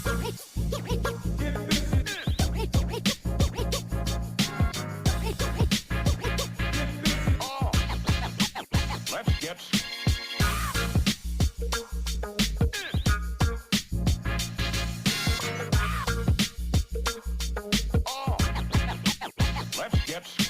Let's get let's get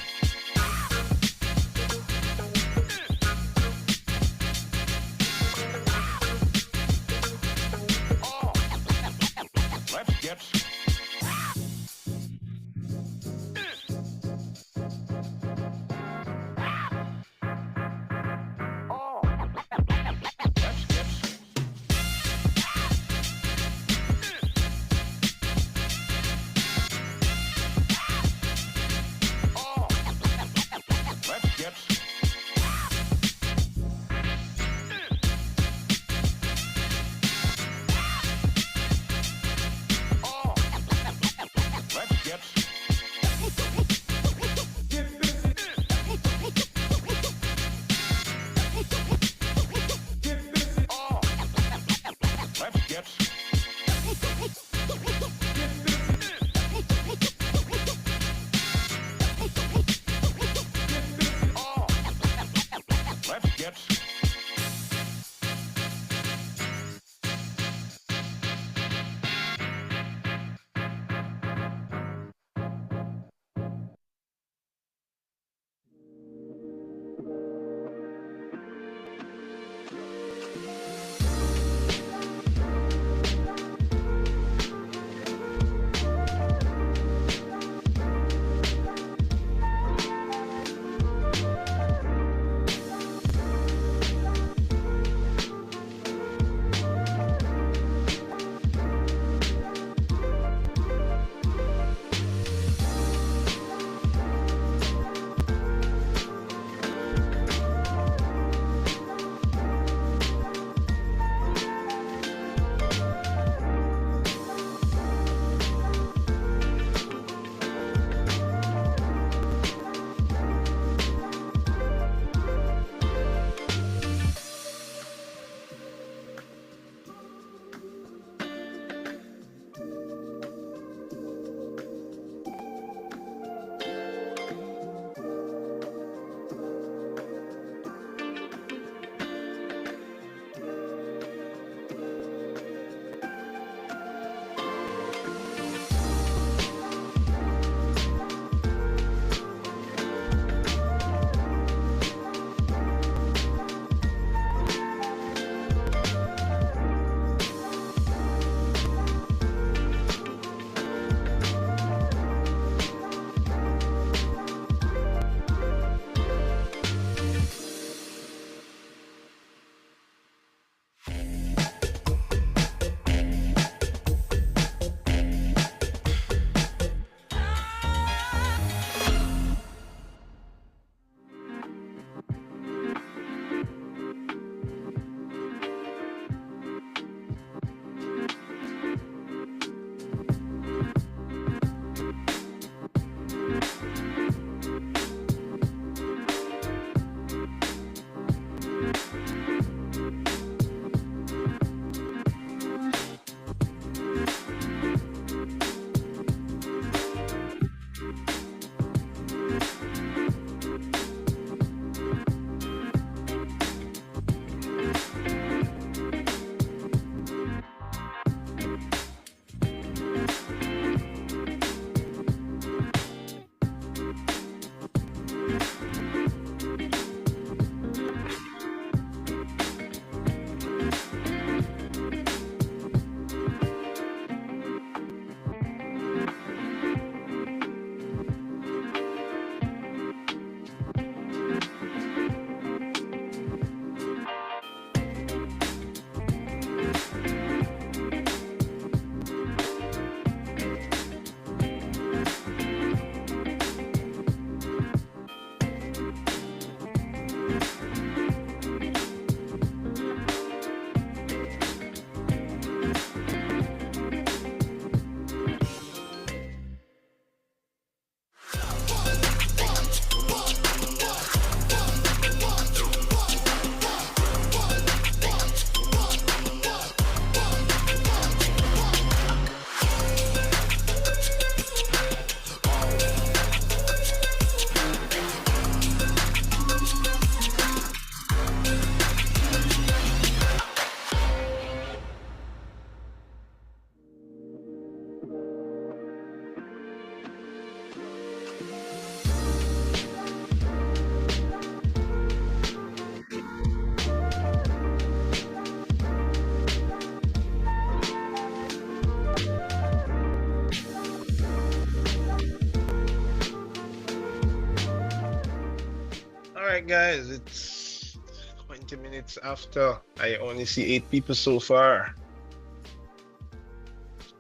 right, guys, it's 20 minutes after. I only see 8 people so far.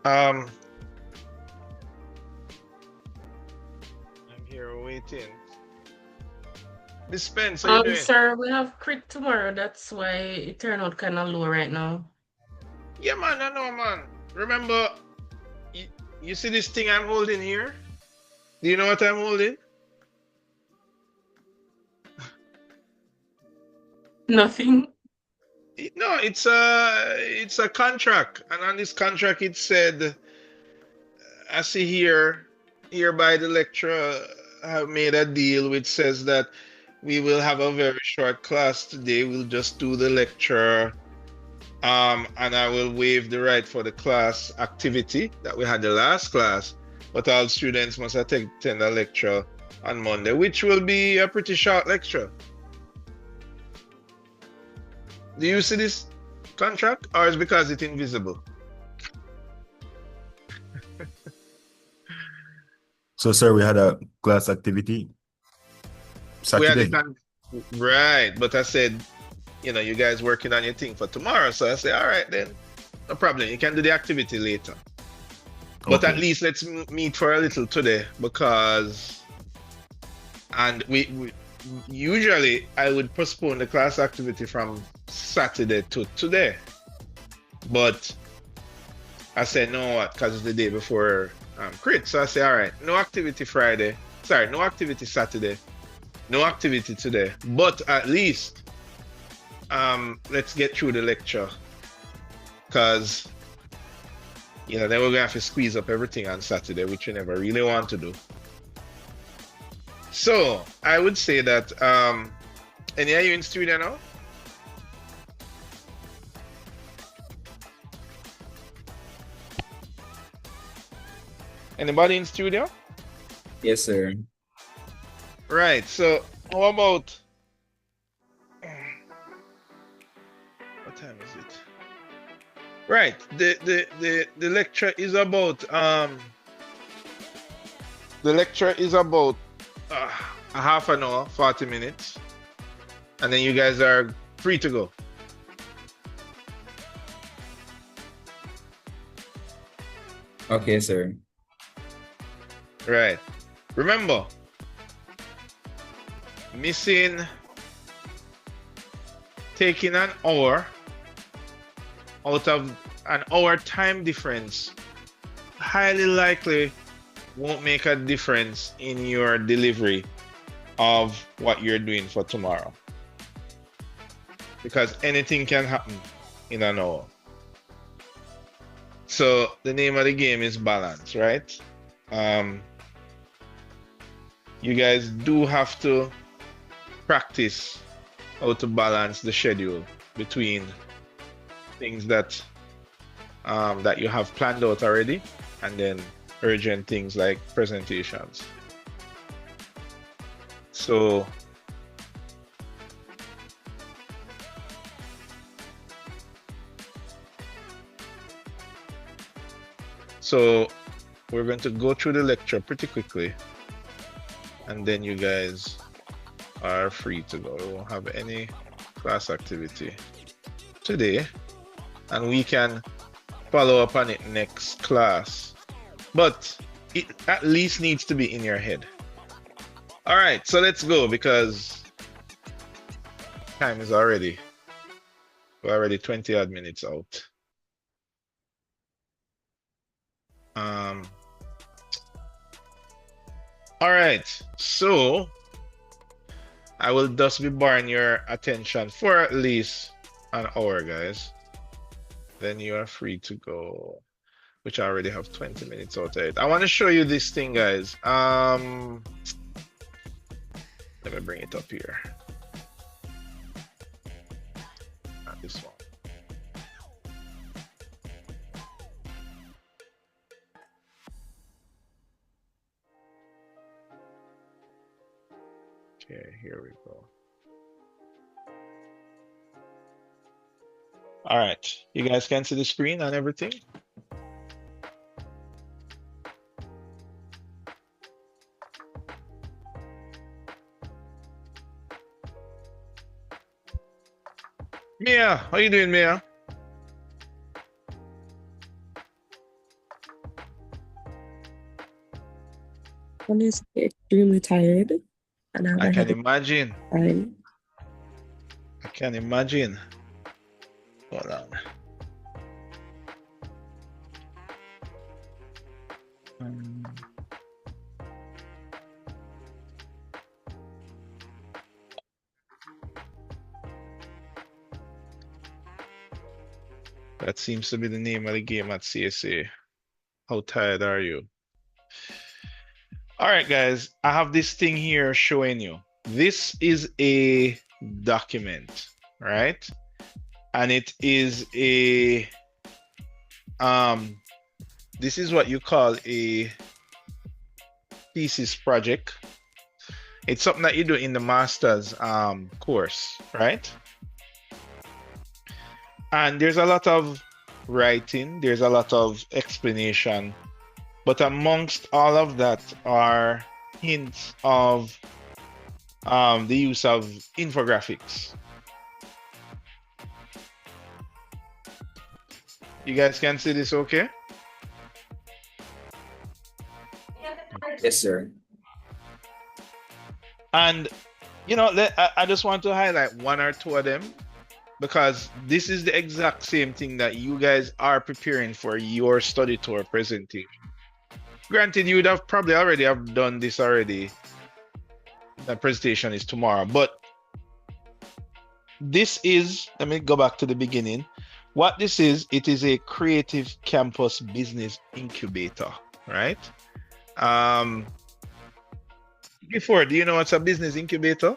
I'm here waiting. Miss Spence, how you doing? Sir, we have crit tomorrow. That's why it turned out kind of low right now. Yeah, man, I know, man. Remember, you, you see this thing I'm holding here? Do you know what I'm holding? Nothing. No, it's a contract, and on this contract it said, I see here, hereby the lecturer have made a deal which says that we will have a very short class today. We'll just do the lecture, and I will waive the right for the class activity that we had the last class. But all students must attend a lecture on Monday, which will be a pretty short lecture. Do you see this contract, or is it because it's invisible? So, sir, we had a class activity We had the Saturday. right, but I said, you guys working on your thing for tomorrow. So I say, all right, then, no problem. You can do the activity later. But at Okay. least let's meet for a little today because, and we usually I would postpone the class activity from Saturday to today. But I said, no, what? Because it's the day before crit. So I say, all right, no activity Friday. Sorry, no activity Saturday. No activity today. But at least let's get through the lecture. Because then we're gonna have to squeeze up everything on Saturday, which we never really want to do. So I would say that any are you in studio now? Anybody in studio? Yes, sir. Right. So how about what time is it? Right. The lecture is about a half an hour, 40 minutes. And then you guys are free to go. Okay, sir. Right. Remember, taking an hour out of an hour time difference highly likely won't make a difference in your delivery of what you're doing for tomorrow. Because anything can happen in an hour. So the name of the game is balance, right? You guys do have to practice how to balance the schedule between things that you have planned out already and then urgent things like presentations. So we're going to go through the lecture pretty quickly and then you guys are free to go. We won't have any class activity today and we can follow up on it next class, but it at least needs to be in your head. All right, so let's go because time is we're already 20 odd minutes out. All right, so I will just be borrowing your attention for at least an hour, guys. Then you are free to go, which I already have 20 minutes out of it. I want to show you this thing, guys. Let me bring it up here. Not this one. Okay, here we go. All right, you guys can see the screen and everything? Mia, how you doing, Mia? Honestly, extremely tired, and I I haven't can had the imagine. time. I can imagine. Hold on. That seems to be the name of the game at CSA. How tired are you? All right, guys, I have this thing here showing you. This is a document, right? And it is this is what you call a thesis project. It's something that you do in the master's course, right? And there's a lot of writing, there's a lot of explanation, but amongst all of that are hints of the use of infographics. You guys can see this okay? Yes, sir. And, you know, I just want to highlight one or two of them because this is the exact same thing that you guys are preparing for your study tour presentation. Granted, you would have probably already have done this already. The presentation is tomorrow, but this is, let me go back to the beginning. What this is, it is a creative campus business incubator, right? Before, do you know what's a business incubator?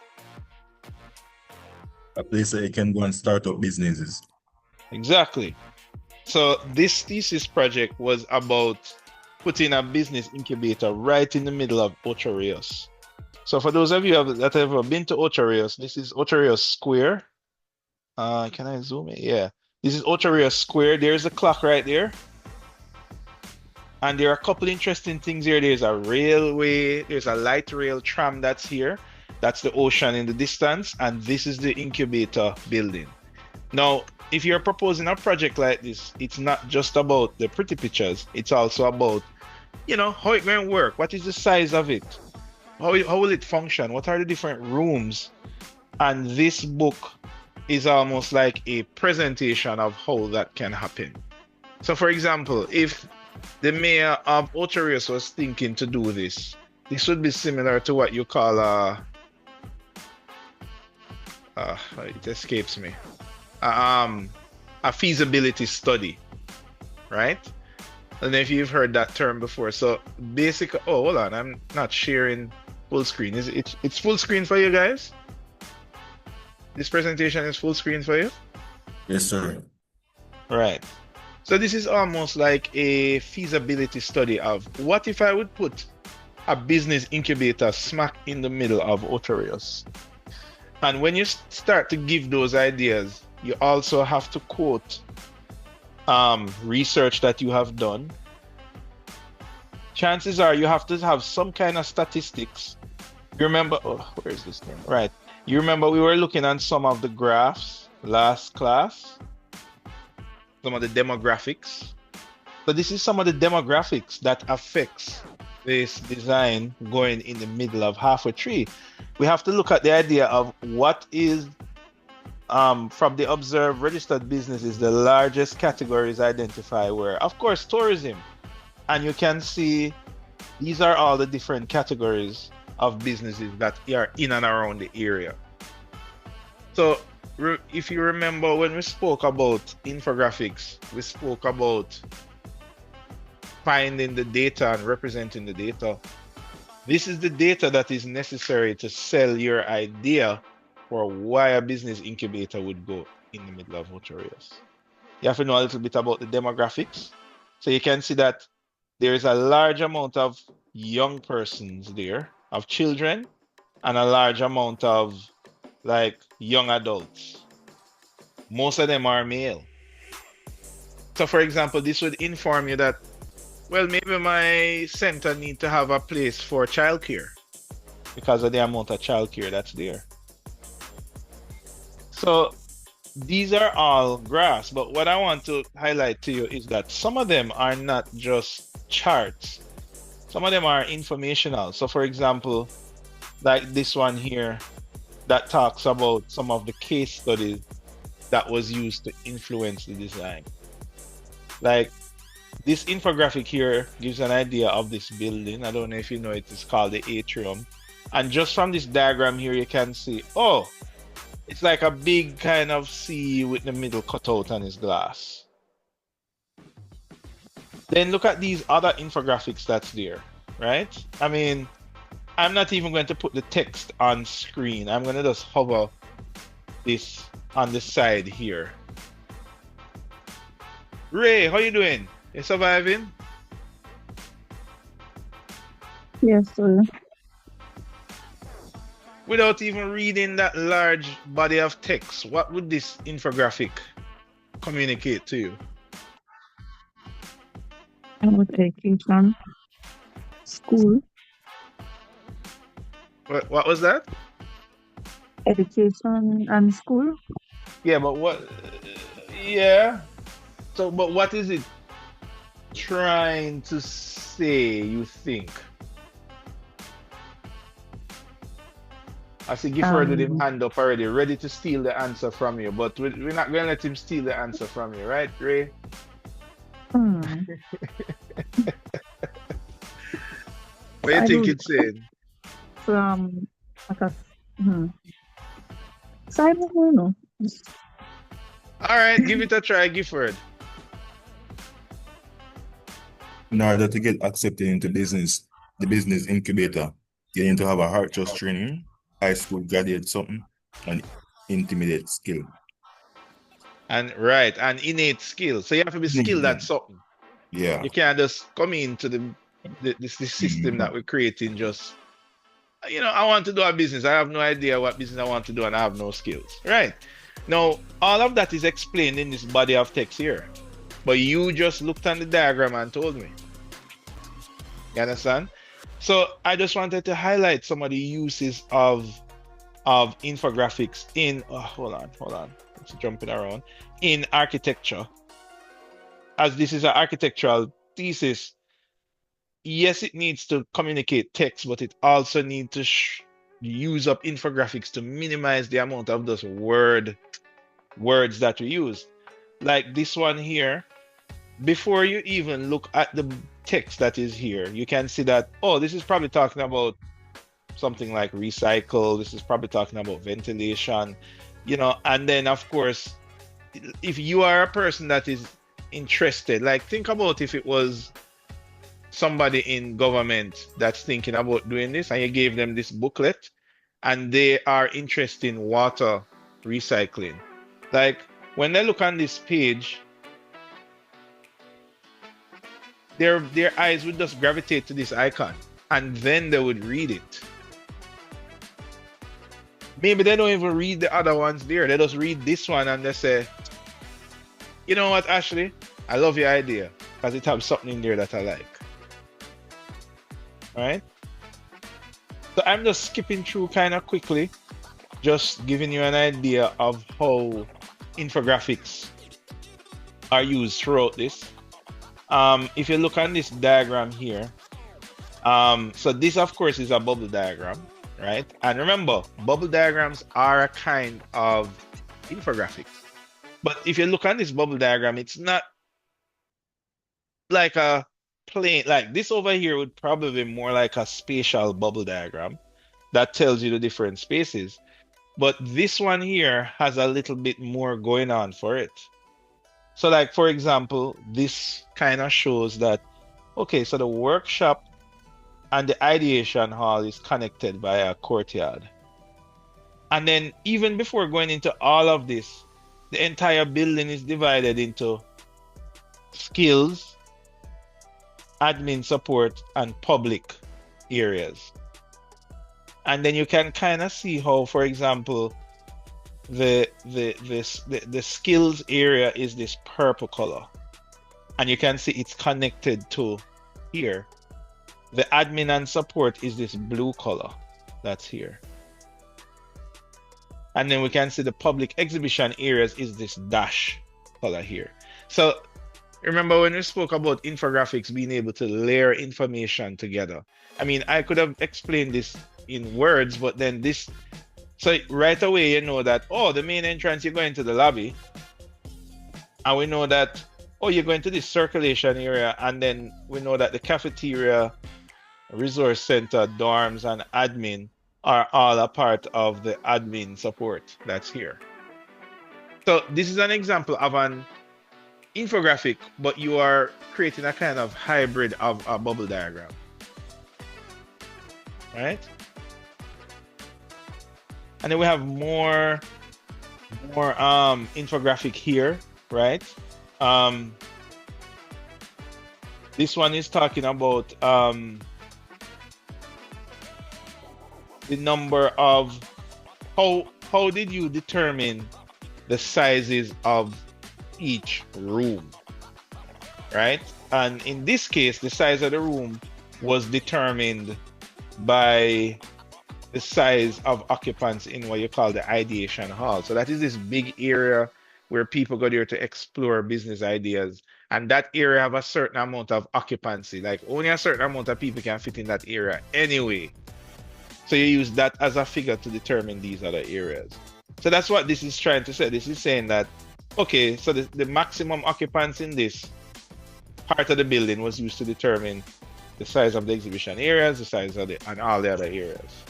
A place that you can go and start up businesses. Exactly. So this thesis project was about putting a business incubator right in the middle of Ocho Rios. So for those of you that have ever been to Ocho Rios, this is Ocho Rios Square. Can I zoom in? Yeah. This is Ocho Rios Square. There's a clock right there. And there are a couple interesting things here. There's a railway, there's a light rail tram that's here. That's the ocean in the distance. And this is the incubator building. Now, if you're proposing a project like this, it's not just about the pretty pictures. It's also about, you know, how it going to work. What is the size of it? How will it function? What are the different rooms? And this book is almost like a presentation of how that can happen. So, for example, if the mayor of Ocho Rios was thinking to do this, this would be similar to what you call it escapes me, a feasibility study, right? I don't know if you've heard that term before. So basically, oh, hold on, I'm not sharing full screen. Is it's full screen for you guys? This presentation is full screen for you? Yes, sir. Right. So this is almost like a feasibility study of what if I would put a business incubator smack in the middle of Ocho Rios. And when you start to give those ideas, you also have to quote research that you have done. Chances are you have to have some kind of statistics. You remember, oh, where is this thing? Right. You remember we were looking at some of the graphs last class, some of the demographics. So this is some of the demographics that affects this design going in the middle of halfway tree. We have to look at the idea of what is from the observed registered businesses, the largest categories identify where, of course, tourism. And you can see these are all the different categories of businesses that are in and around the area. So if you remember when we spoke about infographics, we spoke about finding the data and representing the data. This is the data that is necessary to sell your idea for why a business incubator would go in the middle of Ocho Rios. You have to know a little bit about the demographics. So you can see that there is a large amount of young persons there, of children, and a large amount of like young adults. Most of them are male. So for example, this would inform you that, well, maybe my center need to have a place for childcare because of the amount of childcare that's there. So these are all graphs, but what I want to highlight to you is that some of them are not just charts. Some of them are informational. So for example, like this one here that talks about some of the case studies that was used to influence the design. Like this infographic here gives an idea of this building. I don't know if you know it, it's called the atrium. And just from this diagram here, you can see, oh, it's like a big kind of C with the middle cut out on his glass. Then look at these other infographics that's there, right? I mean, I'm not even going to put the text on screen. I'm going to just hover this on the side here. Ray, how you doing? You surviving? Yes, sir. Without even reading that large body of text, what would this infographic communicate to you? About education, school, What was that? education and school. Yeah, but what? Yeah. So, but what is it trying to say, you think? I see Gifford with him hand up already, ready to steal the answer from you, but we're not going to let him steal the answer from you, right, Ray? Hmm. What do you think it's saying? From like a so I don't know. All right, give it a try, Gifford. In order to get accepted into business, the business incubator, you need to have a heart trust training, high school graduate something, and intermediate skill. And right, and innate skill. So you have to be skilled at something. Yeah. You can't just come into this system that we're creating just, you know, I want to do a business. I have no idea what business I want to do and I have no skills. Right. Now, all of that is explained in this body of text here. But you just looked on the diagram and told me. You understand? So I just wanted to highlight some of the uses of infographics in, hold on. It's jumping around. In architecture. As this is an architectural thesis, yes, it needs to communicate text, but it also needs to use up infographics to minimize the amount of those words that we use. Like this one here, before you even look at the text that is here, you can see that, oh, this is probably talking about something like recycle. This is probably talking about ventilation, you know, and then of course, if you are a person that is interested, like think about if it was somebody in government that's thinking about doing this and you gave them this booklet and they are interested in water recycling. Like when they look on this page, their eyes would just gravitate to this icon and then they would read it. Maybe they don't even read the other ones there. They just read this one and they say, you know what, Ashley? I love your idea because it has something in there that I like. All right? So I'm just skipping through kind of quickly, just giving you an idea of how infographics are used throughout this. If you look on this diagram here, so this of course is a bubble diagram, right? And remember, bubble diagrams are a kind of infographics. But if you look on this bubble diagram, it's not like a plain, like this over here would probably be more like a spatial bubble diagram that tells you the different spaces. But this one here has a little bit more going on for it. So like, for example, this kind of shows that, okay, so the workshop and the ideation hall is connected by a courtyard. And then even before going into all of this, the entire building is divided into skills, admin support, and public areas. And then you can kind of see how, for example, the skills area is this purple color. And you can see it's connected to here. The admin and support is this blue color that's here. And then we can see the public exhibition areas is this dash color here. So remember when we spoke about infographics being able to layer information together? I mean, I could have explained this in words, but then this, so right away you know that, oh, the main entrance, you're going to the lobby. And we know that, oh, you're going to this circulation area. And then we know that the cafeteria, resource center, dorms, and admin are all a part of the admin support that's here. So this is an example of an infographic, but you are creating a kind of hybrid of a bubble diagram, right? And then we have more infographic here, right? This one is talking about the number of how did you determine the sizes of each room, right? And in this case, the size of the room was determined by the size of occupants in what you call the ideation hall. So that is this big area where people go there to explore business ideas. And that area have a certain amount of occupancy, like only a certain amount of people can fit in that area anyway. So you use that as a figure to determine these other areas. So that's what this is trying to say. This is saying that, okay, so the maximum occupancy in this part of the building was used to determine the size of the exhibition areas, the size of and all the other areas.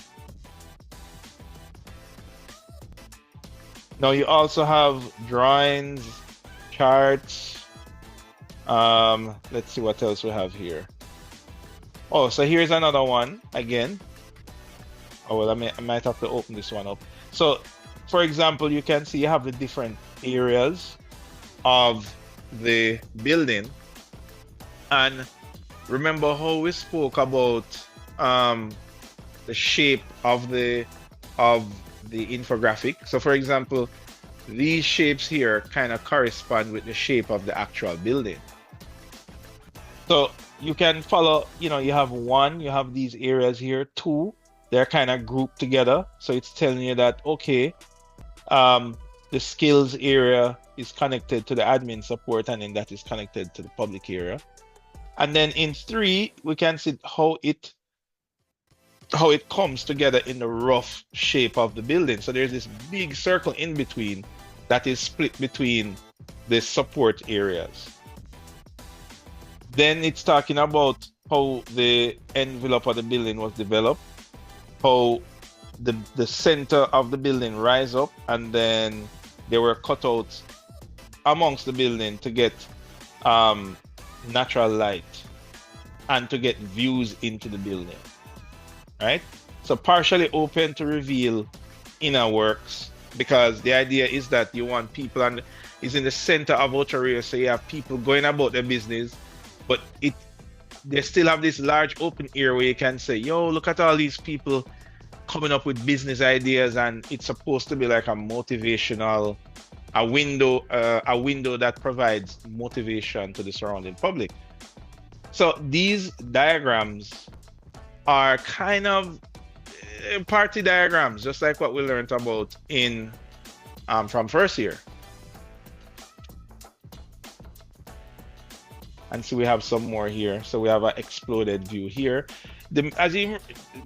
Now you also have drawings, charts. Let's see what else we have here. Oh, so here's another one again. Oh, well, I might have to open this one up. So, for example, you can see you have the different areas of the building. And remember how we spoke about the shape of the infographic. So, for example, these shapes here kind of correspond with the shape of the actual building. So you can follow, you know, you have one, you have these areas here, two, they're kind of grouped together. So it's telling you that, okay, the skills area is connected to the admin support, and then that is connected to the public area. And then in 3, we can see how it comes together in the rough shape of the building. So there's this big circle in between that is split between the support areas. Then it's talking about how the envelope of the building was developed, how the center of the building rise up, and then there were cutouts amongst the building to get natural light and to get views into the building, right? So partially open to reveal inner works, because the idea is that you want people, and it's in the center of Ocho Rios, so you have people going about their business, but they still have this large open area where you can say, yo, look at all these people coming up with business ideas, and it's supposed to be like a motivational, a window that provides motivation to the surrounding public. So these diagrams are kind of party diagrams, just like what we learned about in from first year. And so we have some more here. So we have an exploded view here. The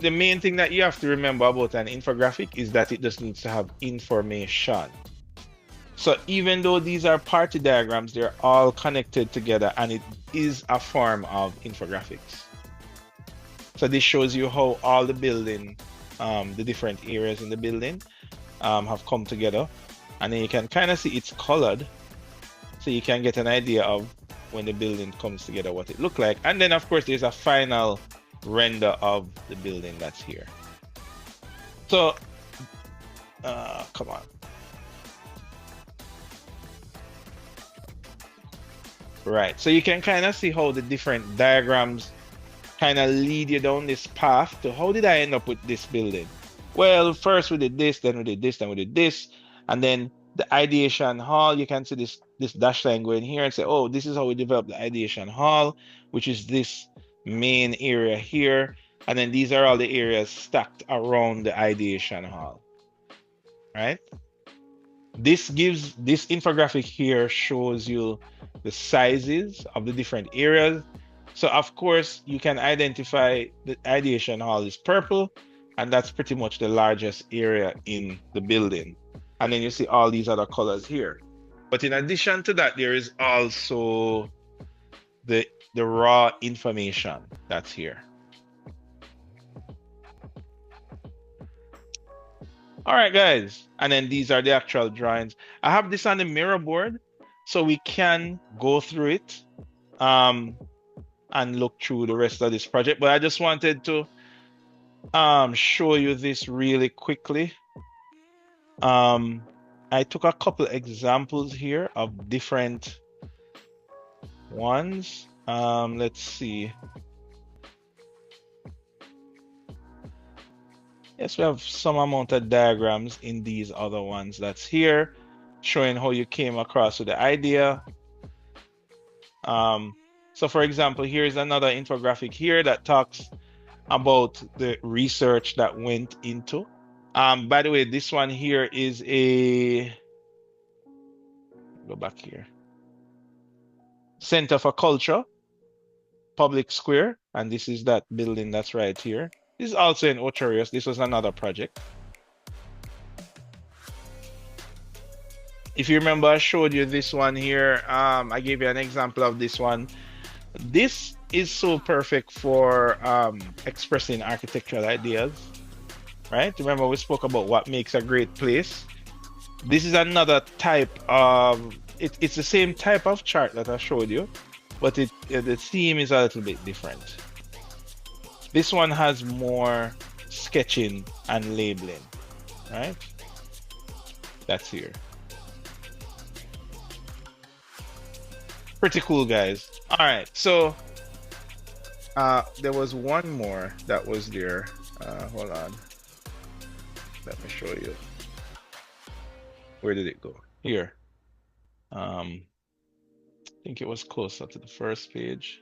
main thing that you have to remember about an infographic is that it just needs to have information. So even though these are party diagrams, they're all connected together, and it is a form of infographics. So this shows you how all the building, the different areas in the building have come together. And then you can kind of see it's colored, so you can get an idea of when the building comes together, what it looked like. And then of course there's a final render of the building that's here. So come on. Right, so you can kind of see how the different diagrams kind of lead you down this path to how did I end up with this building? Well, first we did this, then we did this, then we did this, and then the ideation hall, you can see this dash line going here and say, oh, this is how we developed the ideation hall, which is this main area here, and then these are all the areas stacked around the ideation hall. right? This infographic here shows you the sizes of the different areas. So of course you can identify the ideation hall is purple, and that's pretty much the largest area in the building. And then you see all these other colors here. But in addition to that, there is also the raw information that's here. All right, guys. And then these are the actual drawings. I have this on the mirror board so we can go through it and look through the rest of this project. But I just wanted to show you this really quickly. I took a couple examples here of different ones. Let's see. Yes, we have some amount of diagrams in these other ones that's here, showing how you came across with the idea. So for example, here's another infographic here that talks about the research that went into. By the way, this one here is go back here. Center for Culture, Public Square, and this is that building that's right here. This is also in Ocho Rios. This was another project. If you remember, I showed you this one here. I gave you an example of this one. This is so perfect for expressing architectural ideas, right? Remember, we spoke about what makes a great place. This is another type of, it's the same type of chart that I showed you, but the theme is a little bit different. This one has more sketching and labeling, right? That's here. Pretty cool, guys. All right, so there was one more that was there. Hold on. Let me show you. Where did it go? Here. I think it was closer to the first page.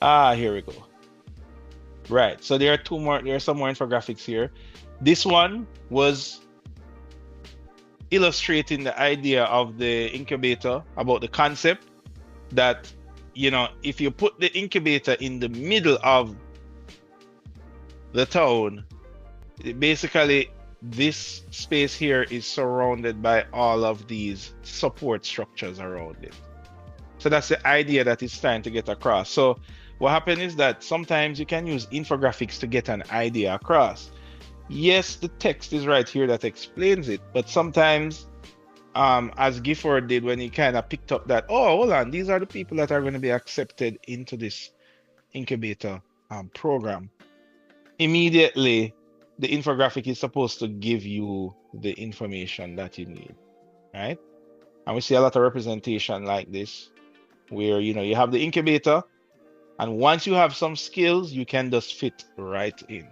Here we go. Right, so there are some more infographics here. This one was illustrating the idea of the incubator, about the concept that, you know, if you put the incubator in the middle of the town, basically this space here is surrounded by all of these support structures around it. So that's the idea that it's trying to get across. So what happens is that sometimes you can use infographics to get an idea across. Yes, the text is right here that explains it, but sometimes, as Gifford did when he kind of picked up that, oh, hold on, these are the people that are going to be accepted into this incubator program. Immediately, the infographic is supposed to give you the information that you need, right? And we see a lot of representation like this, where, you know, you have the incubator, and once you have some skills, you can just fit right in.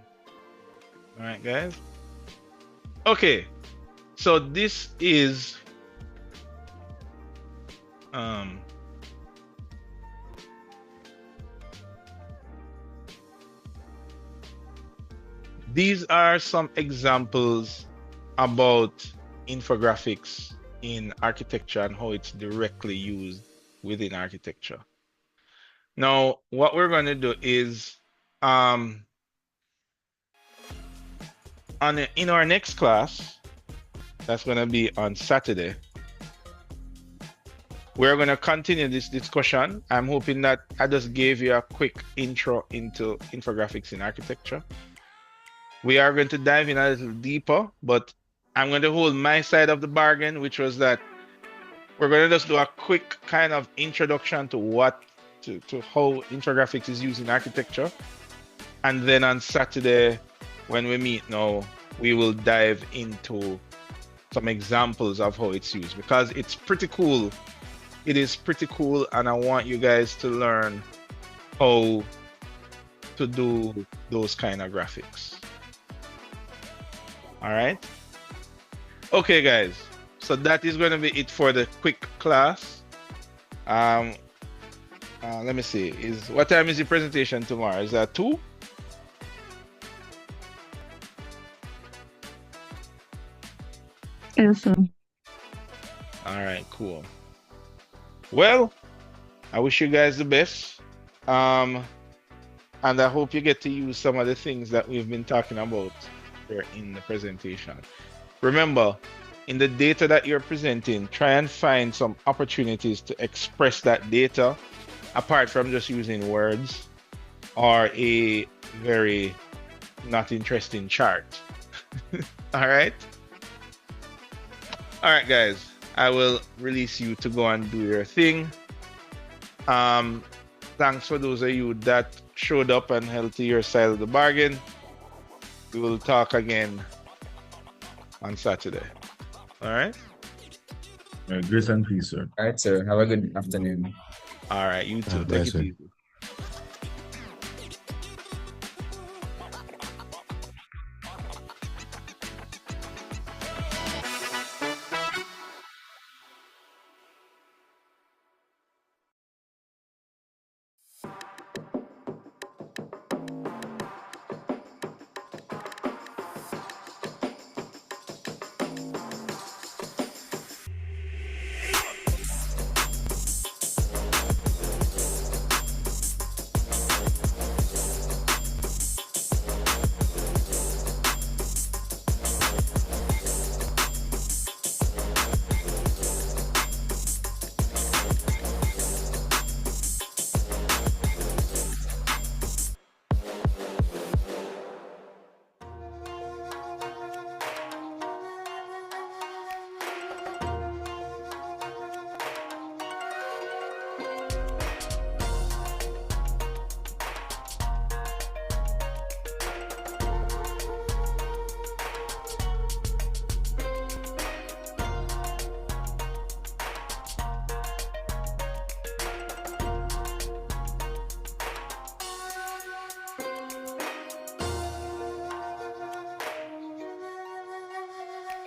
All right, guys. Okay, so this is these are some examples about infographics in architecture and how it's directly used within architecture. Now, what we're going to do is in our next class, that's going to be on Saturday, we're going to continue this discussion. I'm hoping that I just gave you a quick intro into infographics in architecture. We are going to dive in a little deeper, but I'm going to hold my side of the bargain, which was that we're going to just do a quick kind of introduction to how infographics is used in architecture. And then on Saturday, when we meet now, we will dive into some examples of how it's used, because it's pretty cool. It is pretty cool, and I want you guys to learn how to do those kind of graphics. All right. Okay, guys. So that is going to be it for the quick class. Let me see. What time is the presentation tomorrow? Is that 2? Yes, sir. All right, cool. Well, I wish you guys the best. And I hope you get to use some of the things that we've been talking about here in the presentation. Remember, in the data that you're presenting, try and find some opportunities to express that data apart from just using words or a very not interesting chart. All right? All right, guys. I will release you to go and do your thing. Thanks for those of you that showed up and held to your side of the bargain. We will talk again on Saturday. All right? Grace and peace, sir. All right, sir. Have a good afternoon. All right, you too. Bye, Take it sir. easy.